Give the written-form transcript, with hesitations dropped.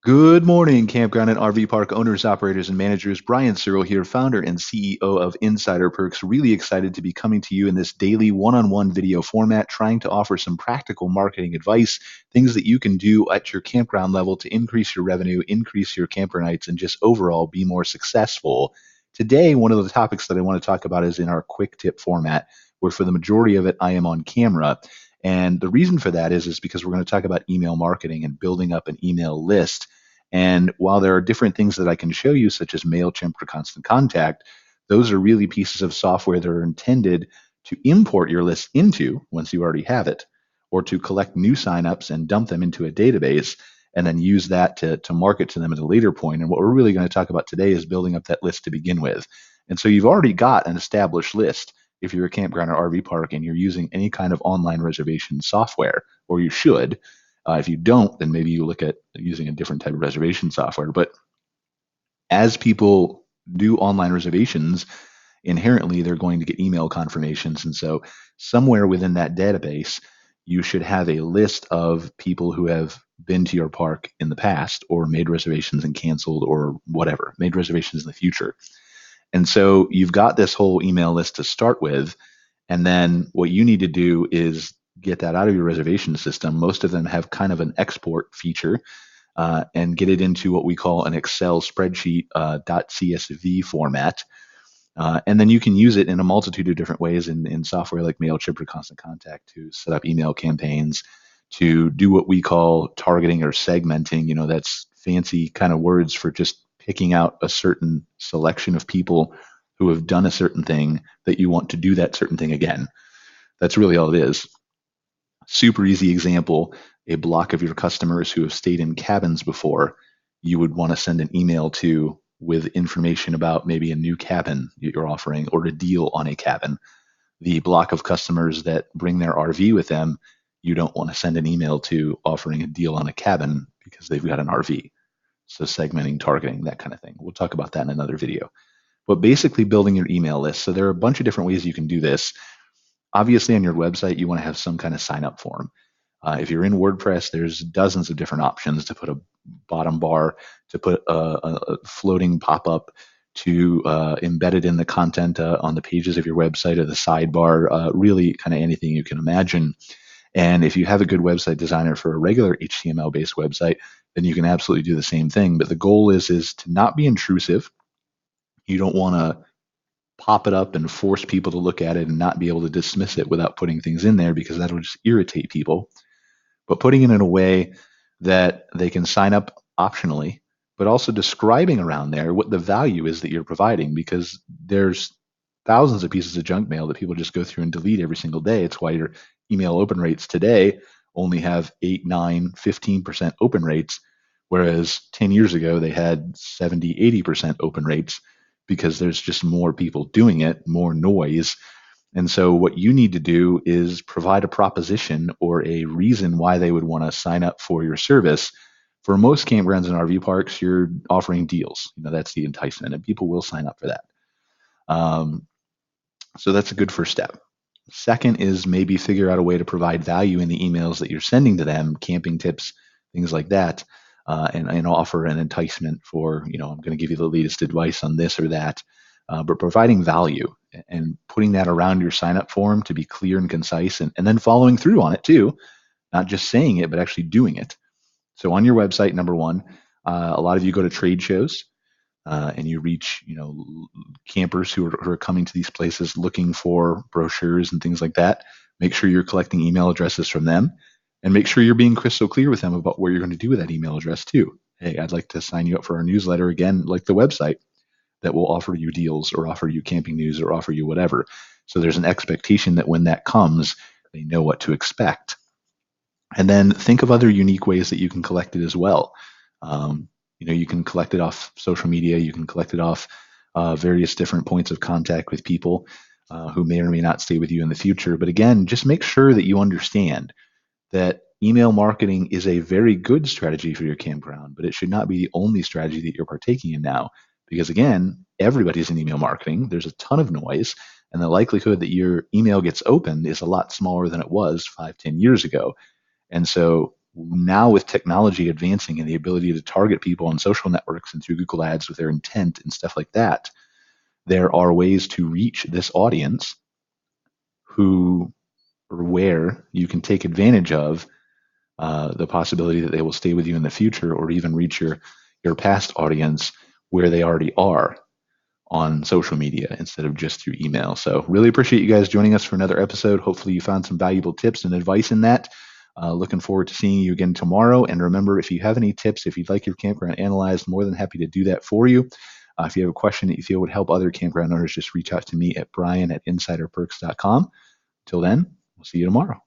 Good morning, campground and RV park owners, operators, and managers. Brian Searle here, founder and CEO of Insider Perks. Really excited to be coming to you in this daily one-on-one video format, trying to offer some practical marketing advice, things that you can do at your campground level to increase your revenue, increase your camper nights, and just overall be more successful. Today, one of the topics that I want to talk about is in our quick tip format, where for the majority of it, I am on camera. And the reason for that is because we're going to talk about email marketing and building up an email list. And while there are different things that I can show you, such as MailChimp or Constant Contact, those are really pieces of software that are intended to import your list into once you already have it, or to collect new signups and dump them into a database and then use that to market to them at a later point. And what we're really going to talk about today is building up that list to begin with. And so you've already got an established list if you're a campground or RV park and you're using any kind of online reservation software, or you should. If you don't, then maybe you look at using a different type of reservation software. But as people do online reservations, inherently they're going to get email confirmations. And so somewhere within that database, you should have a list of people who have been to your park in the past or made reservations and canceled or whatever, made reservations in the future. And so you've got this whole email list to start with. And then what you need to do is get that out of your reservation system. Most of them have kind of an export feature and get it into what we call an Excel spreadsheet .csv format. And then you can use it in a multitude of different ways in software like MailChimp or Constant Contact to set up email campaigns, to do what we call targeting or segmenting. That's fancy kind of words for just picking out a certain selection of people who have done a certain thing that you want to do that certain thing again. That's really all it is. Super easy example, a block of your customers who have stayed in cabins before, you would want to send an email to with information about maybe a new cabin you're offering or a deal on a cabin. The block of customers that bring their RV with them, you don't want to send an email to offering a deal on a cabin because they've got an RV. So segmenting, targeting, that kind of thing. We'll talk about that in another video. But basically building your email list. So there are a bunch of different ways you can do this. Obviously, on your website, you want to have some kind of sign up form. If you're in WordPress, there's dozens of different options to put a bottom bar, to put a floating pop up, to embed it in the content on the pages of your website or the sidebar, really kind of anything you can imagine. And if you have a good website designer for a regular HTML based website, then you can absolutely do the same thing. But the goal is to not be intrusive. You don't want to pop it up and force people to look at it and not be able to dismiss it without putting things in there because that'll just irritate people. But putting it in a way that they can sign up optionally, but also describing around there what the value is that you're providing, because there's thousands of pieces of junk mail that people just go through and delete every single day. It's why your email open rates today only have 8, 9, 15% open rates, whereas 10 years ago they had 70, 80% open rates because there's just more people doing it, more noise. And so what you need to do is provide a proposition or a reason why they would want to sign up for your service. For most campgrounds and RV parks, you're offering deals. That's the enticement, and people will sign up for that. So that's a good first step. Second is maybe figure out a way to provide value in the emails that you're sending to them, camping tips, things like that, and offer an enticement for, I'm going to give you the latest advice on this or that, but providing value and putting that around your sign up form to be clear and concise, and then following through on it too, not just saying it, but actually doing it. So on your website, number one, a lot of you go to trade shows. And you reach, campers who are coming to these places looking for brochures and things like that. Make sure you're collecting email addresses from them, and make sure you're being crystal clear with them about what you're going to do with that email address too. Hey, I'd like to sign you up for our newsletter again, like the website, that will offer you deals or offer you camping news or offer you whatever. So there's an expectation that when that comes, they know what to expect. And then think of other unique ways that you can collect it as well. You can collect it off social media. You can collect it off various different points of contact with people who may or may not stay with you in the future. But again, just make sure that you understand that email marketing is a very good strategy for your campground, but it should not be the only strategy that you're partaking in now. Because again, everybody's in email marketing. There's a ton of noise, and the likelihood that your email gets opened is a lot smaller than it was 5, 10 years ago. And so now with technology advancing and the ability to target people on social networks and through Google Ads with their intent and stuff like that, there are ways to reach this audience who or where you can take advantage of the possibility that they will stay with you in the future, or even reach your past audience where they already are on social media instead of just through email. So really appreciate you guys joining us for another episode. Hopefully you found some valuable tips and advice in that. Looking forward to seeing you again tomorrow. And remember, if you have any tips, if you'd like your campground analyzed, more than happy to do that for you. If you have a question that you feel would help other campground owners, just reach out to me at brian@insiderperks.com. Till then, we'll see you tomorrow.